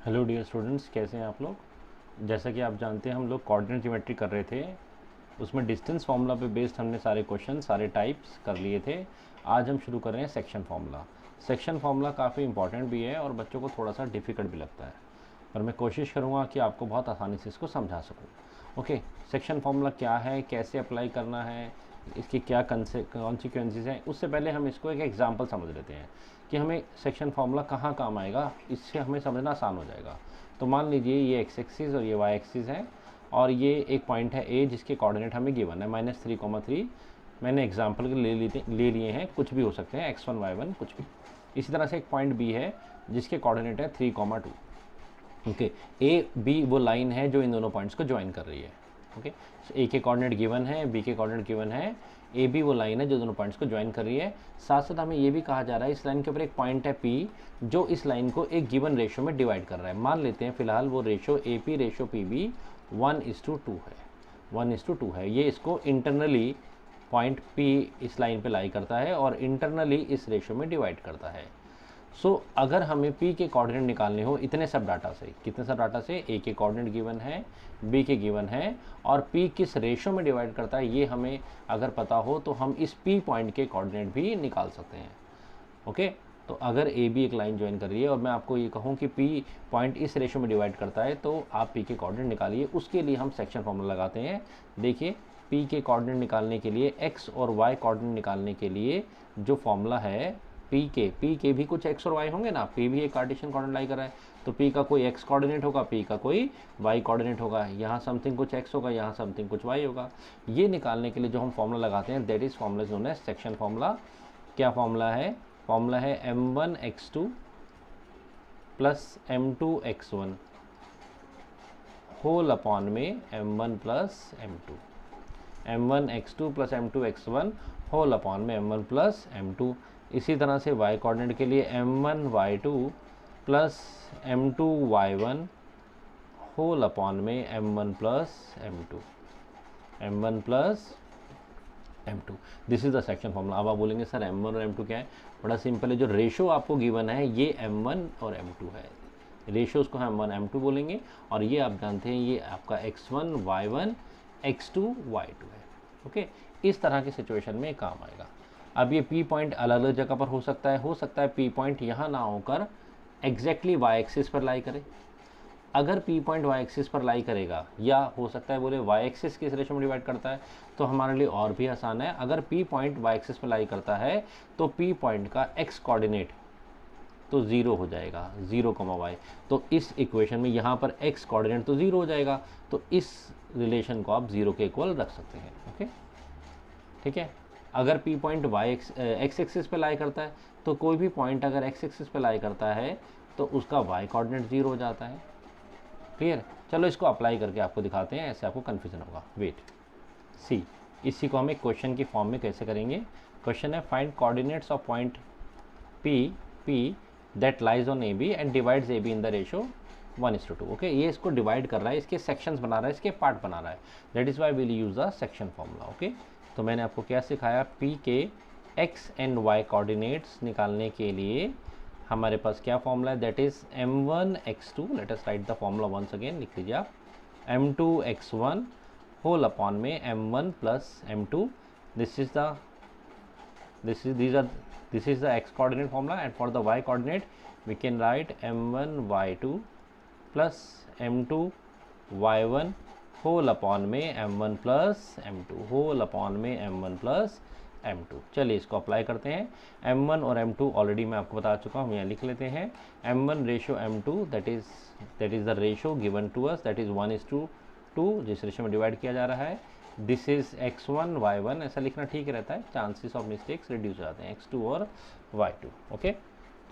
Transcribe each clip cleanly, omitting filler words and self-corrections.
Hello dear students, कैसे हैं आप लोग। जैसा कि आप जानते हैं हम लोग कोऑर्डिनेट ज्योमेट्री कर रहे थे, उसमें डिस्टेंस फार्मूला पे बेस्ड हमने सारे क्वेश्चन सारे टाइप्स कर लिए थे। आज हम शुरू कर रहे हैं सेक्शन फार्मूला। सेक्शन फार्मूला काफ़ी इंपॉर्टेंट भी है और बच्चों को थोड़ा सा डिफ़िकल्ट भी लगता है, पर मैं कोशिश करूँगा कि आपको बहुत आसानी से इसको समझा सकूँ। ओके, सेक्शन फार्मूला क्या है, कैसे अप्लाई करना है, इसके क्या कॉन्सिक्वेंसेस हैं, उससे पहले हम इसको एक एग्जांपल समझ लेते हैं कि हमें सेक्शन फार्मूला कहाँ काम आएगा। इससे हमें समझना आसान हो जाएगा। तो मान लीजिए ये एक्स एक्सिस और ये वाई एक्सिस है और ये एक पॉइंट है ए जिसके कोऑर्डिनेट हमें गिवन है -3,3। मैंने एग्जांपल के ले लिए हैं, कुछ भी हो सकते हैं, x1 y1 कुछ भी। इसी तरह से एक पॉइंट बी है जिसके कोऑर्डिनेट है 3,2। ओके, ए बी वो लाइन है जो इन दोनों पॉइंट्स को ज्वाइन कर रही है। ओके, ए के कोऑर्डिनेट गिवन है, बी के कोऑर्डिनेट गिवन है, ए बी वो लाइन है जो दोनों पॉइंट्स को ज्वाइन कर रही है। साथ साथ हमें ये भी कहा जा रहा है इस लाइन के ऊपर एक पॉइंट है पी जो इस लाइन को एक गिवन रेशो में डिवाइड कर रहा है। मान लेते हैं फिलहाल वो ratio A P ratio P B 1:2 है, 1:2 है। ये इसको इंटरनली पॉइंट पी इस लाइन पे लाई करता है और इंटरनली इस रेशो में डिवाइड करता है। अगर हमें P के कोऑर्डिनेट निकालने हो इतने सब डाटा से, कितने सब डाटा से, A के कोऑर्डिनेट गिवन है, B के गिवन है और P किस रेशो में डिवाइड करता है ये हमें अगर पता हो तो हम इस P पॉइंट के कोऑर्डिनेट भी निकाल सकते हैं। ओके, तो अगर ए बी एक लाइन ज्वाइन कर रही है और मैं आपको ये कहूँ कि P पॉइंट इस रेशो में डिवाइड करता है तो आप P के कोऑर्डिनेट निकालिए। उसके लिए हम सेक्शन फॉर्मूला लगाते हैं। देखिए, P के कोऑर्डिनेट निकालने के लिए, X और Y कोऑर्डिनेट निकालने के लिए जो फॉर्मूला है पी के भी कुछ एक्स और वाई होंगे ना। पी भी एक कार्टेशियन कोऑर्डिनेट लाई कर रहा है तो पी का कोई एक्स कोऑर्डिनेट होगा, पी का कोई वाई कोऑर्डिनेट होगा। यहाँ समथिंग कुछ एक्स होगा, यहाँ समथिंग कुछ वाई होगा। ये निकालने के लिए जो हम फॉर्मूला लगाते हैं that is formula known as section formula. क्या फॉर्मूला है? फॉर्मूला है m1x2 plus m2x1 whole upon में m1 plus m2, m1x2 plus m2x1 whole upon में m1 प्लस m2। इसी तरह से y कोऑर्डिनेट के लिए m1y2 plus m2y1 whole upon में m1 plus m2, m1 plus m2। This is the section formula. अब आप बोलेंगे सर m1 और m2 क्या है? बड़ा सिंपल है, जो रेशो आपको गिवन है ये m1 और m2 है। रेशोज़ को हम 1 m2 बोलेंगे और ये आप जानते हैं ये आपका x1 y1 x2 y2 है। ओके, इस तरह की सिचुएशन में काम आएगा। अब ये P पॉइंट अलग अलग जगह पर हो सकता है P पॉइंट यहाँ ना होकर एग्जैक्टली y एक्सिस पर लाई करे। अगर P पॉइंट y एक्सिस पर लाई करेगा, या हो सकता है बोले y एक्सिस किस रेशो में डिवाइड करता है, तो हमारे लिए और भी आसान है। अगर P पॉइंट y एक्सिस पर लाई करता है तो P पॉइंट का x कोऑर्डिनेट तो 0 हो जाएगा, 0,y। तो इस इक्वेशन में यहाँ पर x कोऑर्डिनेट तो 0 हो जाएगा, तो इस रिलेशन को आप 0 के इक्वल रख सकते हैं। ओके, ठीक है। अगर P पॉइंट x एक्सिस पे लाई करता है तो कोई भी पॉइंट अगर x एक्सिस पे लाई करता है तो उसका y कोऑर्डिनेट 0 हो जाता है। क्लियर? चलो इसको अप्लाई करके आपको दिखाते हैं, ऐसे आपको कन्फ्यूजन होगा। वेट, सी, इसी को हम एक क्वेश्चन की फॉर्म में कैसे करेंगे। क्वेश्चन है find coordinates of point P that lies on AB and divides AB in the ratio 1:2। Okay, ये इसको डिवाइड कर रहा है, इसके सेक्शंस बना रहा है, इसके पार्ट बना रहा है। That is why will use the section formula. Okay, तो मैंने आपको क्या सिखाया, P के x एंड y कोऑर्डिनेट्स निकालने के लिए हमारे पास क्या फॉर्मूला है, that is m1x2। Let us write the formula once again, लिख लीजिए आप, m2x1 होल अपॉन में m1 plus m2। This is the this is the x coordinate formula, and for the y coordinate we can write m1 y2 plus m2 y1 whole upon में m1 plus m2 whole upon में m1 plus m2। चलिए इसको apply करते हैं। m1 और m2 already मैं आपको बता चुका हूँ, यहाँ लिख लेते हैं। m1 ratio m2 that is the ratio given to us, that is 1:2 जिस रेशो में डिवाइड किया जा रहा है। दिस इज़ x1 y1, ऐसा लिखना ठीक रहता है, चांसेस ऑफ मिस्टेक्स रिड्यूस हो जाते हैं, x2 और y2। ओके,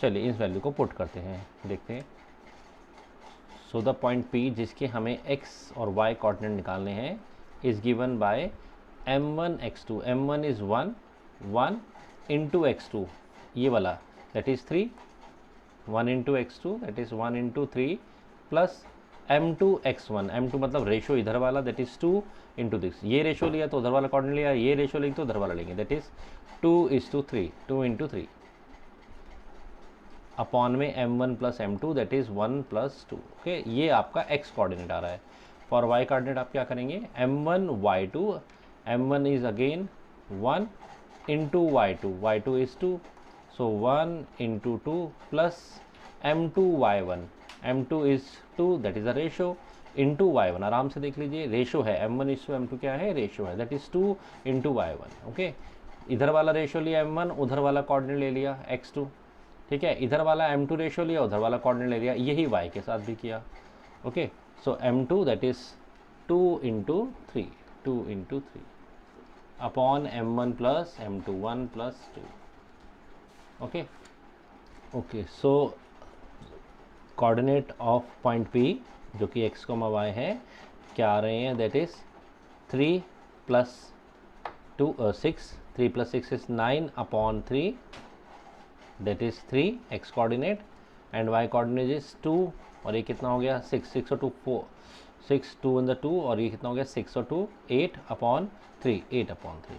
चलिए इस वैल्यू को पुट करते हैं, देखते हैं। सो द पॉइंट P जिसके हमें x और y कोऑर्डिनेट निकालने हैं is given by m1x2। m1 is 1 into x2, ये वाला that is 3, 1 into x2 that is 1 into 3 plus m2x1, m2 मतलब रेशो इधर वाला दैट इज़ 2 इंटू दिस। ये रेशो लिया तो उधर वाला कोऑर्डिनेट लिया, ये रेशो लिया तो उधर वाला लेंगे, दैट इज़ 2:3, 2 इंटू 3 अपॉन में m1 plus m2 that is 1 plus 2। Okay, ये आपका x कोऑर्डिनेट आ रहा है। फॉर y कोऑर्डिनेट आप क्या करेंगे, m1 y2, m1 is again 1 into y2 is 2, so 1 into 2 plus m2 y1, m2 is 2 that is a ratio into y1। आराम से देख लीजिए, रेशो है m1 इज टू m2 क्या है, रेशो है, that is 2 into y1। Okay, इधर वाला रेशो लिया m1, उधर वाला कोऑर्डिनेट ले लिया x2, ठीक है, इधर वाला m2 रेशो लिया, उधर वाला कोऑर्डिनेट ले लिया, यही y के साथ भी किया। Okay, so m2 that is 2 into 3, 2 into 3 upon m1 plus m2, 1 plus 2। Okay okay, so coordinate of point P जो कि x, y है, क्या आ रहे हैं, that is 3 plus 2 6, 3 plus 6 is 9 upon 3 that is 3 x coordinate, and y coordinate is 2, और ये कितना हो गया 6, 6 और 2 4, 6 2 इन द 2, और ये कितना हो गया 6 और 2 8 upon 3, 8 upon 3।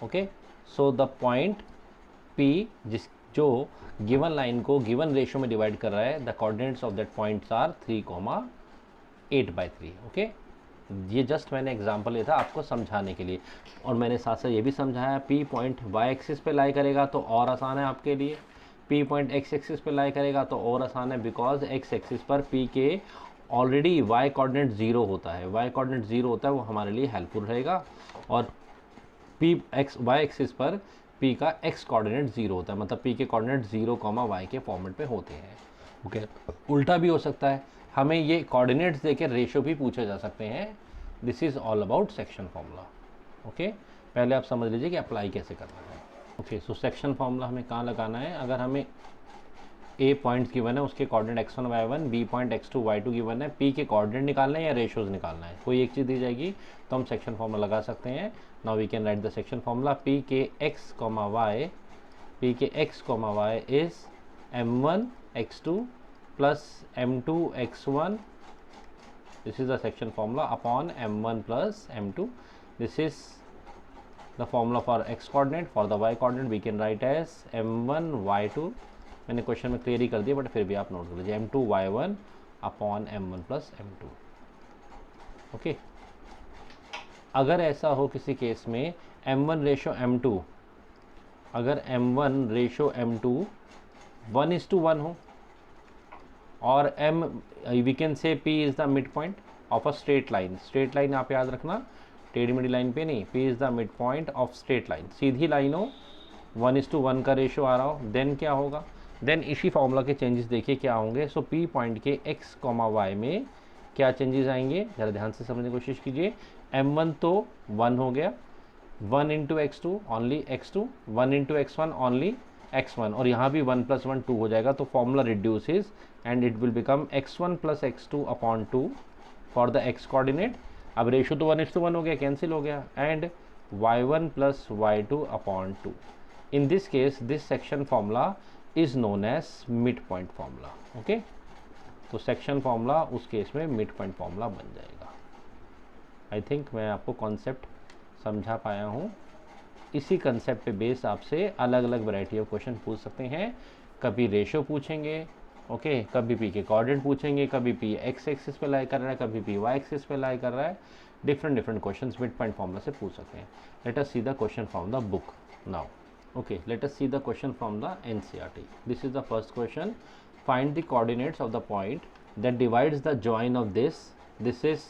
Okay, so the point P जिस जो गिवन लाइन को गिवन रेशो में डिवाइड कर रहा है, the coordinates of that points are 3,8/3। Okay, ये जस्ट मैंने एग्जांपल लिया था आपको समझाने के लिए, और मैंने साथ साथ ये भी समझाया P पॉइंट y एक्सिस पे लाई करेगा तो और आसान है आपके लिए, P पॉइंट x एक्सिस पे लाई करेगा तो और आसान है, बिकॉज x एक्सिस पर P के ऑलरेडी y कोऑर्डिनेट 0 होता है, y कोऑर्डिनेट 0 होता है, वो हमारे लिए हेल्पफुल रहेगा, और P y एक्सिस पर P का x कोऑर्डिनेट 0 होता है, मतलब P के कोऑर्डिनेट 0, y के फॉर्मेट पे होते हैं। ओके, उल्टा भी हो सकता है, हमें ये कोऑर्डिनेट्स देकर रेशो भी पूछे जा सकते हैं। This is all about section formula. Okay, पहले आप समझ लीजिए कि अप्लाई कैसे करना है। ओके, सो सेक्शन फार्मूला हमें कहाँ लगाना है, अगर हमें A पॉइंट्स गिवन है, उसके coordinate x1 y1, B point x2 y2 given है, P के कोऑर्डिनेट निकालना है या रेशोज निकालना है, कोई एक चीज़ दी जाएगी तो हम सेक्शन फार्मूला लगा सकते हैं। Now we can write the section formula, P के x, y is m1 x2 plus m2 x1, this is the section formula, upon m1 plus m2. This is the formula for x coordinate, for the y coordinate we can write as m1 y2, मैंने question में clear ही कर दिया but फिर भी आप note कर लीजिए, m2 y1 upon m1 plus m2। Okay, अगर ऐसा हो किसी केस में m1 रेशो m2, अगर m1 रेशो m2 1:1 हो, और we can say P is the mid point of a straight line, straight line आप याद रखना, टेढ़ी मेढ़ी लाइन पे नहीं, P is the mid point of straight line, सीधी लाइन हो, 1:1 का रेशो आ रहा हो, देन क्या होगा, देन इसी फॉर्मूला के चेंजेस देखिए क्या होंगे। सो P पॉइंट के x, y में क्या चेंजेस आएंगे, ज़रा ध्यान से समझने की कोशिश कीजिए। m1 तो 1 हो गया, 1 into x2 only x2, 1 into x1 only x1, और यहाँ भी 1 + 1 2 हो जाएगा, तो formula reduces and it will become x1 + x2 upon 2 for the x coordinate. अब रेशो तो 1:1 हो गया, कैंसिल हो गया, and y1 + y2 upon 2। In this case this section formula is known as mid point formula. Okay, तो section formula उस case में mid point formula बन जाएगा। आई थिंक मैं आपको कॉन्सेप्ट समझा पाया हूँ। इसी कंसेप्ट पे बेस आपसे अलग अलग वैरायटी ऑफ क्वेश्चन पूछ सकते हैं, कभी रेशो पूछेंगे, ओके, कभी P के कोऑर्डिनेट पूछेंगे, कभी P x एक्सिस पे लाई कर रहा है, कभी P y एक्सिस पे लाई कर रहा है, different questions mid point formula से पूछ सकते हैं। Late us see the question from the book now. Okay, let us see the question from the NCERT. This is the first question. Find the coordinates of the point that divides the join of this. This is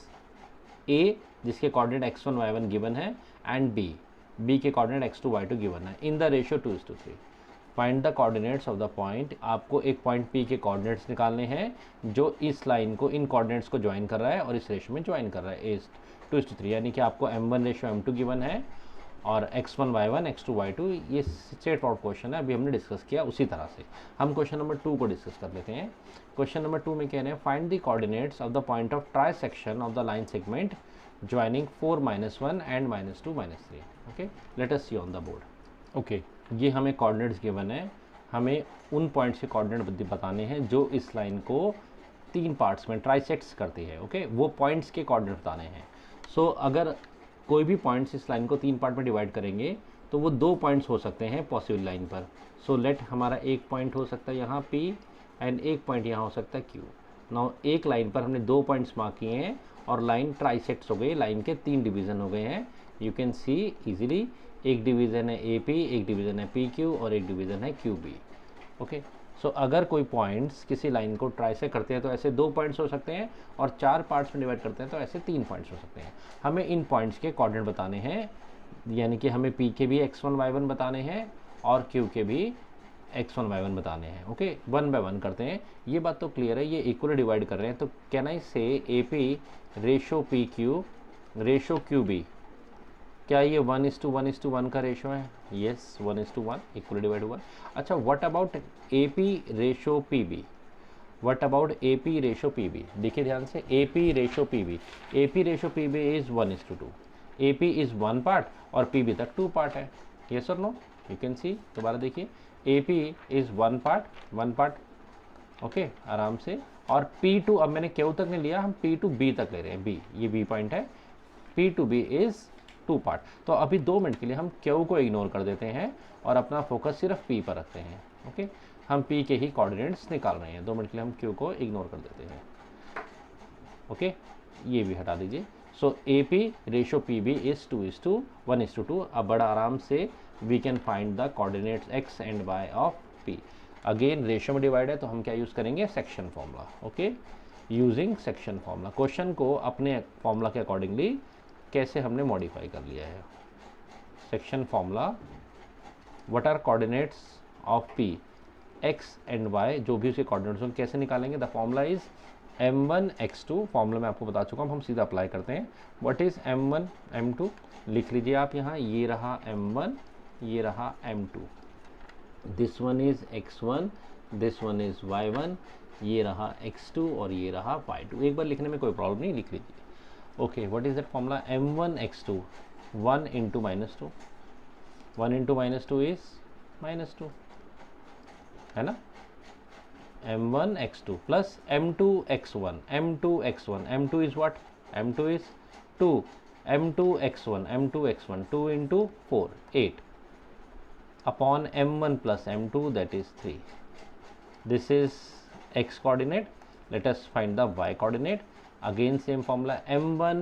A जिसके coordinate x1 y1 given है, and B के coordinate x2 y2 given है, in the ratio 2:3. Find the coordinates of the point. आपको एक point P के coordinates निकालने हैं जो इस लाइन को इन coordinates को ज्वाइन कर रहा है और इस रेशो में ज्वाइन कर रहा है, 2:3, यानी कि आपको m1 रेशो m2 गिवन है और x1 y1 x2 y2, ये स्ट्रेट फॉरवर्ड क्वेश्चन है, अभी हमने डिस्कस किया उसी तरह से। हम क्वेश्चन नंबर 2 को डिस्कस कर लेते हैं। क्वेश्चन नंबर 2 में कह रहे हैं find the coordinates of the point of trisection of the line segment joining 4 -1 and -2 -3। Okay, let us see on the board. Okay, ये हमें कोऑर्डिनेट्स गिवन है, हमें उन पॉइंट्स के कोऑर्डिनेट बताने हैं जो इस लाइन को 3 पार्ट्स में ट्राइसेक्ट्स करती है। ओके, वो पॉइंट्स के कोऑर्डिनेट बताने हैं। सो अगर कोई भी पॉइंट्स इस लाइन को 3 पार्ट में डिवाइड करेंगे तो वो 2 पॉइंट्स हो सकते हैं पॉसिबल लाइन पर। सो लेट हमारा एक पॉइंट हो सकता है यहाँ P एंड एक पॉइंट यहाँ हो सकता है Q। नाउ एक लाइन पर हमने 2 पॉइंट्स मार्क किए हैं और लाइन ट्राइसेक्ट्स हो गई, लाइन के 3 डिवीज़न हो गए हैं। यू कैन सी इजीली, एक डिवीज़न है AP, एक डिवीज़न है PQ और एक डिवीज़न है QB। ओके, सो अगर कोई पॉइंट्स किसी लाइन को ट्राइसेक्ट करते हैं तो ऐसे 2 पॉइंट्स हो सकते हैं, और 4 पार्ट्स में डिवाइड करते हैं तो ऐसे 3 पॉइंट्स हो सकते हैं। हमें इन पॉइंट्स के कोऑर्डिनेट बताने हैं, यानी कि हमें P के भी x1 y1 बताने हैं और Q के भी x1 y1 बताने हैं। ओके, 1 बाय 1 करते हैं। ये बात तो क्लियर है, ये इक्वली डिवाइड कर रहे हैं, तो कैन आई से AP ratio PQ ratio QB, क्या ये 1:1:1 का रेशो है? येस, 1:1 इक्वली डिवाइड हुआ। अच्छा, what about AP ratio PB? What about AP ratio PB? देखिए ध्यान से, AP ratio PB, AP ratio PB is 1:2। AP is 1 part और PB तक 2 पार्ट है। येस और नो? यू कैन सी, दोबारा देखिए, AP इज 1 पार्ट, ओके, आराम से। और P2, अब मैंने Q तक नहीं लिया, हम P2B तक ले रहे हैं, B, ये B पॉइंट है, P2B इज 2 पार्ट। तो अभी 2 मिनट के लिए हम Q को इग्नोर कर देते हैं और अपना फोकस सिर्फ P पर रखते हैं। ओके, हम P के ही कोऑर्डिनेट्स निकाल रहे हैं, 2 मिनट के लिए हम Q को इग्नोर कर देते हैं। ओके, ये भी हटा दीजिए। So AP ratio PB is 2:1:2। अब बड़ा आराम से we can find the coordinates x and y of P। Again ratio में डिवाइड है तो हम क्या यूज़ करेंगे? Section formula. Okay, using section formula. Question को अपने फॉर्मूला के अकॉर्डिंगली कैसे हमने मॉडिफाई कर लिया है। Section formula, what are coordinates of P, x and y, जो भी उसके कोऑर्डिनेट्स होंगे कैसे निकालेंगे? The formula is m1 x2। Formula मैं आपको बता चुका हूँ, हम सीधा अप्लाई करते हैं। What is m1 m2? लिख लीजिए आप यहाँ, ये रहा m1, ये रहा m2, this one is x1, this one is y1, ये रहा x2 और ये रहा y2। एक बार लिखने में कोई प्रॉब्लम नहीं, लिख लीजिए। Okay, what is that formula? m1 x2 1 into -2, 1 into -2 is -2, है ना? m1 x2 plus m2 x1, m2 x1, m2 is what? m2 is 2, m2 x1 2 into 4 8 upon m1 plus m2, that is 3. This is x coordinate. Let us find the y coordinate. Again same formula, m1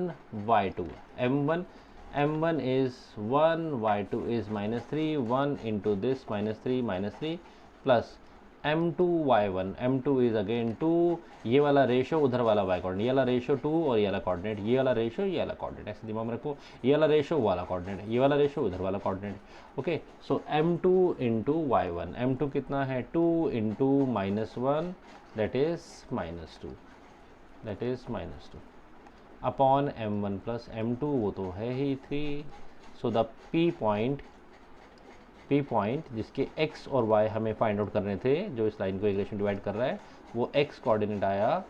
y2, m1 is 1, y2 is -3, 1 into this -3 plus m2 y1, m2 is again 2, ये वाला ratio उधर वाला y coordinate, ये वाला ratio 2 और ये वाला coordinate, ये वाला रेशो ये वाला कोऑर्डिनेट, ऐसे दिमाग में रखो, ये वाला रेशो वाला कोऑर्डिनेट, ये वाला रेशो उधर वाला कोऑर्डिनेट। ओके, सो m2 इंटू y1, m2 कितना है? 2 into -1, that is -2, that is -2 upon m1 plus m2, वो तो है ही 3। सो द P पॉइंट जिसके x और y हमें फाइंड आउट करने थे, जो इस लाइन को इक्वेशन डिवाइड कर रहा है, वो x कोऑर्डिनेट आया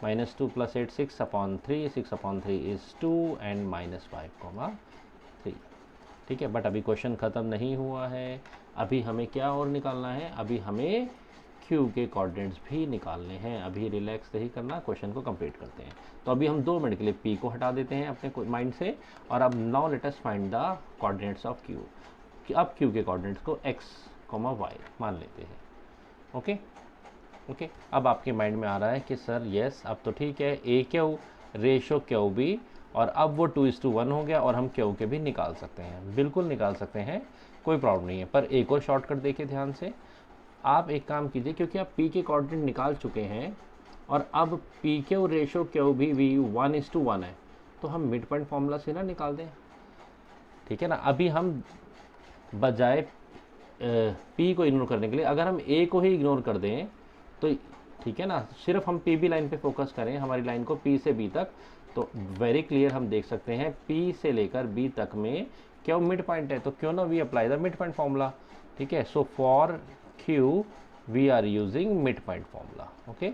-2 + 8 6/3, 6/3 इज 2 एंड -5, 3। ठीक है, बट अभी क्वेश्चन ख़त्म नहीं हुआ है, अभी हमें क्या और निकालना है? अभी हमें Q के कोऑर्डिनेट्स भी निकालने हैं। अभी रिलैक्स नहीं करना, क्वेश्चन को कंप्लीट करते हैं। तो अभी हम 2 मिनट के लिए P को हटा देते हैं अपने माइंड से, और अब now let us find the coordinates of Q। कि अब Q के कोऑर्डिनेट्स को x, y मान लेते हैं। ओके, अब आपके माइंड में आ रहा है कि सर यस, अब तो ठीक है, AQ रेशो QB, और अब वो 2:1 हो गया और हम Q के भी निकाल सकते हैं। बिल्कुल निकाल सकते हैं, कोई प्रॉब्लम नहीं है। पर एक और शॉर्टकट देखिए ध्यान से, आप एक काम कीजिए, क्योंकि आप P के कोऑर्डिनेट निकाल चुके हैं और अब PQ रेशो QB भी 1:1 है, तो हम मिड पॉइंट फॉर्मूला से ना निकाल दें। ठीक है ना? अभी हम बजाय P को इग्नोर करने के लिए अगर हम A को ही इग्नोर कर दें तो ठीक है ना, सिर्फ हम PB लाइन पे फोकस करें, हमारी लाइन को P से B तक, तो वेरी क्लियर हम देख सकते हैं P से लेकर B तक में क्या मिड पॉइंट है, तो क्यों ना we apply the mid point formula. ठीक है, so for Q we are using mid point formula. Okay,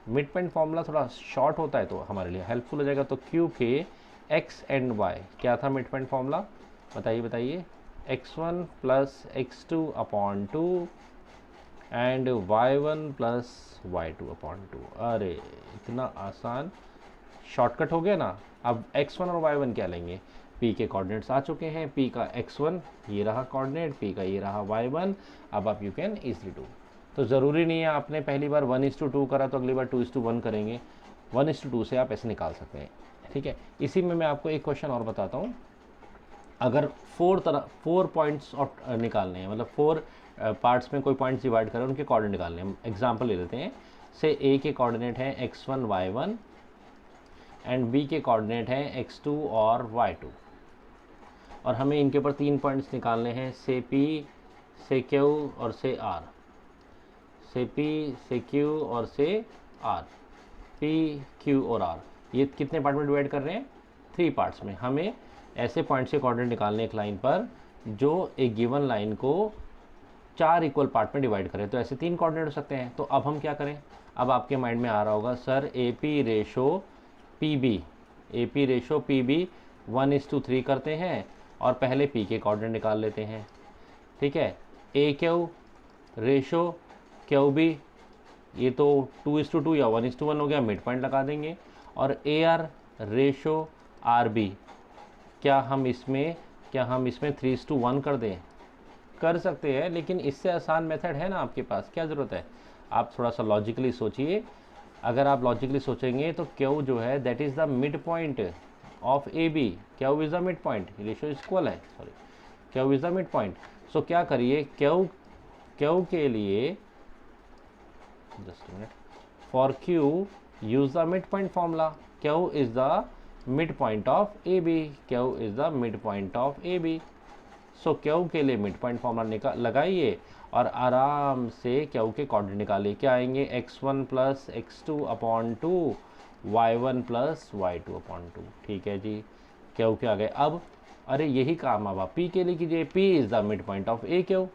mid point formula थोड़ा शॉर्ट होता है तो हमारे लिए हेल्पफुल हो जाएगा। तो Q के x एंड y क्या था मिड पॉइंट फॉर्मूला? बताइए, x1 plus x2 upon 2 and y1 plus y2 upon 2। अरे इतना आसान, शॉर्टकट हो गया ना। अब x1 और y1 क्या लेंगे? पी के कोऑर्डिनेट्स आ चुके हैं, पी का x1 ये रहा कोऑर्डिनेट, पी का ये रहा y1। अब आप यू कैन ईजिली डू। तो ज़रूरी नहीं है आपने पहली बार 1:2 करा तो अगली बार 2:1 करेंगे, 1:2 से आप ऐसे निकाल सकते हैं, ठीक है। इसी में मैं आपको एक क्वेश्चन और बताता हूँ। अगर 4 पॉइंट्स और निकालने हैं, मतलब 4 पार्ट्स में कोई पॉइंट्स डिवाइड करें, उनके कोऑर्डिनेट निकालने हैं। एग्जांपल ले लेते हैं, से ए के कोऑर्डिनेट हैं x1 y1 एंड बी के कोऑर्डिनेट हैं x2 और y2, और हमें इनके ऊपर 3 पॉइंट्स निकालने हैं, से p से q और से r, से p से q और से r, p q और r। ये कितने पार्ट में डिवाइड कर रहे हैं? 3 पार्ट्स में। हमें ऐसे पॉइंट्स के कोऑर्डिनेट निकालने एक लाइन पर जो एक गिवन लाइन को 4 इक्वल पार्ट में डिवाइड करें। तो ऐसे 3 कोऑर्डिनेट हो सकते हैं। तो अब हम क्या करें? अब आपके माइंड में आ रहा होगा, sir AP ratio PB, AP ratio PB 1:3 करते हैं और पहले P के कोऑर्डिनेट निकाल लेते हैं, ठीक है। AQ रेशो QB, ये तो 2:2 या 1:1 हो गया, मिड पॉइंट लगा देंगे। और AR रेशो RB, क्या हम इसमें 3:1 कर दें? कर सकते हैं, लेकिन इससे आसान मेथड है ना आपके पास, क्या ज़रूरत है? आप थोड़ा सा लॉजिकली सोचिए। अगर आप लॉजिकली सोचेंगे तो Q जो है that is the mid point of AB, Q is the mid point, ratio equal है, sorry, Q is the mid point. So क्या करिए, Q के लिए just minute, for Q use the mid point formula, Q is the mid point of AB, Q is the mid point of AB। So Q के लिए mid point formula लगाइए और आराम से Q के कोऑर्डिनेट निकालिए। क्या आएंगे? x1 plus x2/2 y1 plus y2/2, ठीक है जी। Q के आ गए। अब अरे यही काम अब आप P के लिए कीजिए, P is the mid point of AQ,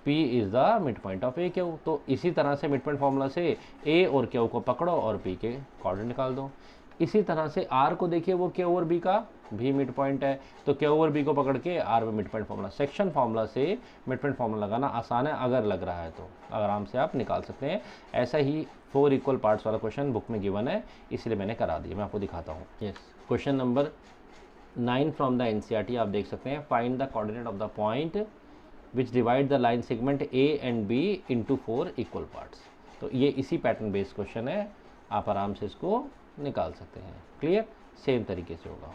P is the mid point of AQ। तो इसी तरह से मिड पॉइंट फॉर्मूला से A और Q को पकड़ो और P के कोऑर्डिनेट निकाल दो। इसी तरह से R को देखिए, वो Q और B का भी मिड पॉइंट है, तो Q और B को पकड़ के R में mid point formula, section formula से मिड पॉइंट फॉर्मूला लगाना आसान है। अगर लग रहा है तो आराम से आप निकाल सकते हैं। ऐसा ही 4 इक्वल पार्ट्स वाला क्वेश्चन बुक में गिवन है, इसलिए मैंने करा दिया। मैं आपको दिखाता हूँ। Yes, question number 9 from the NCERT आप देख सकते हैं। Find the coordinate of the point which divide the line segment A and B into 4 equal parts. तो ये इसी पैटर्न बेस्ड क्वेश्चन है, आप आराम से इसको निकाल सकते हैं। क्लियर? सेम तरीके से होगा।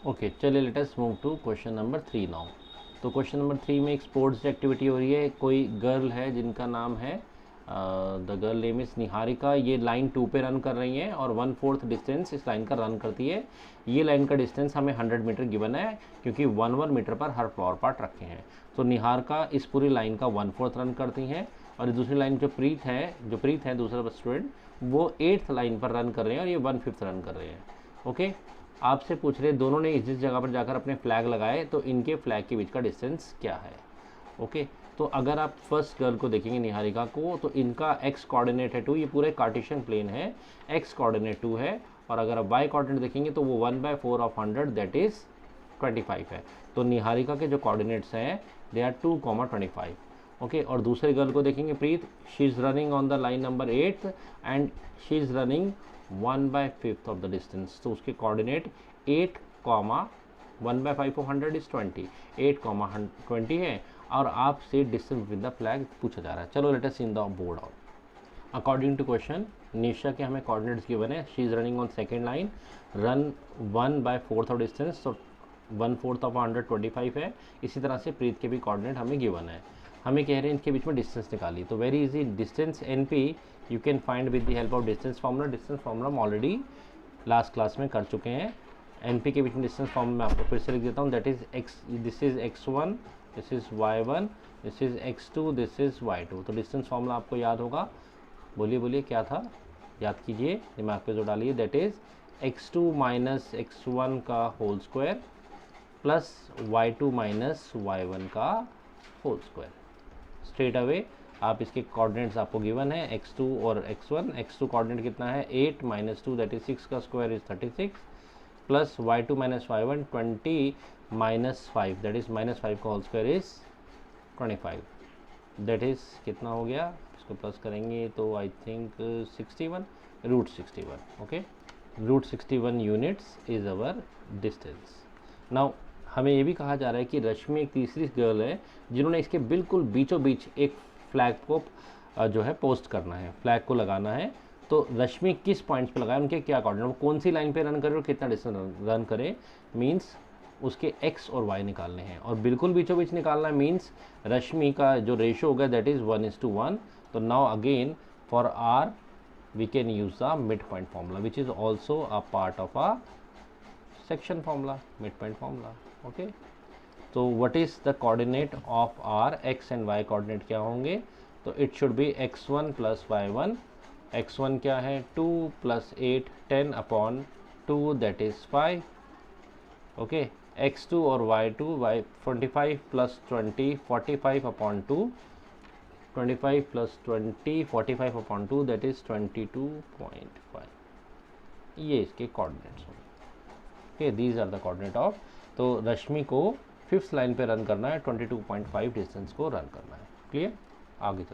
ओके, चलिए let us move to question number 3 now. तो क्वेश्चन नंबर 3 में एक स्पोर्ट्स एक्टिविटी हो रही है। कोई गर्ल है जिनका नाम है the girl name is Niharika. ये लाइन 2 पे रन कर रही हैं और 1/4 डिस्टेंस इस लाइन का रन करती है। ये लाइन का डिस्टेंस हमें 100 मीटर गिवन है, क्योंकि 1 मीटर पर हर फ्लोर पार्ट रखे हैं। तो निहारिका इस पूरी लाइन का 1/4 रन करती हैं, और दूसरी लाइन जो प्रीत है दूसरा स्टूडेंट, वो 8th लाइन पर रन कर रहे हैं और ये 1/5 रन कर रहे हैं। ओके, आपसे पूछ रहे दोनों ने इस जगह पर जाकर अपने फ्लैग लगाए, तो इनके फ्लैग के बीच का डिस्टेंस क्या है? ओके, तो अगर आप फर्स्ट गर्ल को देखेंगे निहारिका को, तो इनका x कोऑर्डिनेट है 2, ये पूरे कार्टेशियन प्लेन है, x कोऑर्डिनेट 2 है। और अगर आप y कोऑर्डिनेट देखेंगे तो वो 1/4 ऑफ 100 दैट इज़ 25 है। तो निहारिका के जो कोऑर्डिनेट्स हैं दे आर 2,25। ओके, और दूसरे गर्ल को देखेंगे Preet, she is running on the line number 8 and she is running 1/5 of the distance. तो उसके कोऑर्डिनेट 8, 1/5 ऑफ 100 इज़ 20, 8, 20 है। और आपसे डिस्टेंस विद द फ्लैग पूछा जा रहा है। चलो let us see in the board out. According to question, Nisha के हमें कोऑर्डिनेट्स गिवन है। She is running on second line, run 1/4 of distance, तो 1/4 ऑफ 125 है। इसी तरह से प्रीत के भी कोऑर्डिनेट हमें गिवन है। हमें कह रहे हैं इनके बीच में डिस्टेंस निकाली, तो very easy, distance NP you can find with the help of distance formula. Distance formula हम ऑलरेडी लास्ट क्लास में कर चुके हैं। NP के बीच में डिस्टेंस फार्मूला मैं आपको फिर से लिख देता हूँ, that is this is x1, this is y1, this is x2, this is y2। तो डिस्टेंस फार्मूला आपको याद होगा, बोलिए क्या था, याद कीजिए, दिमाग पे जो डालिए, that is x2 minus x1 का whole square plus y2 minus y1 का होल स्क्वायर। स्ट्रेट अवे आप इसके कोऑर्डिनेट्स आपको गिवन है x2 और x1। x2 कोऑर्डिनेट कितना है 8 - 2 दैट इज 6 का square is 36, plus y2 minus y1 20 minus 5 that is -5 का whole square is 25, that is कितना हो गया, इसको प्लस करेंगे तो I think 61 √61। Okay, √61 units is our distance. Now हमें ये भी कहा जा रहा है कि रश्मि एक तीसरी गर्ल है जिन्होंने इसके बिल्कुल बीचों बीच एक फ्लैग को जो है पोस्ट करना है, फ्लैग को लगाना है। तो रश्मि किस पॉइंट्स पे लगाए, उनके क्या कोऑर्डिनेट, वो कौन सी लाइन पे रन करे और कितना डिस्टेंस रन करे, मीन्स उसके x और y निकालने हैं। और बिल्कुल बीचों बीच निकालना है मीन्स रश्मि का जो रेशो होगा दैट इज़ 1:1। तो now again for r we can use the midpoint formula which is also a part of a section formula, midpoint formula. Okay, so what is the coordinate of r, x and y coordinate क्या होंगे, तो it should be x1 plus y1, x1 क्या है 2 plus 8 10/2 that is 5. okay, x2 और y2 y 25 plus 20 45/2, 25 plus 20 45/2 that is 22.5. ये इसके coordinates होंगे। Okay, these are the coordinate of. तो रश्मि को 5th लाइन पे रन करना है, 22.5 डिस्टेंस को रन करना है। क्लियर, आगे चलते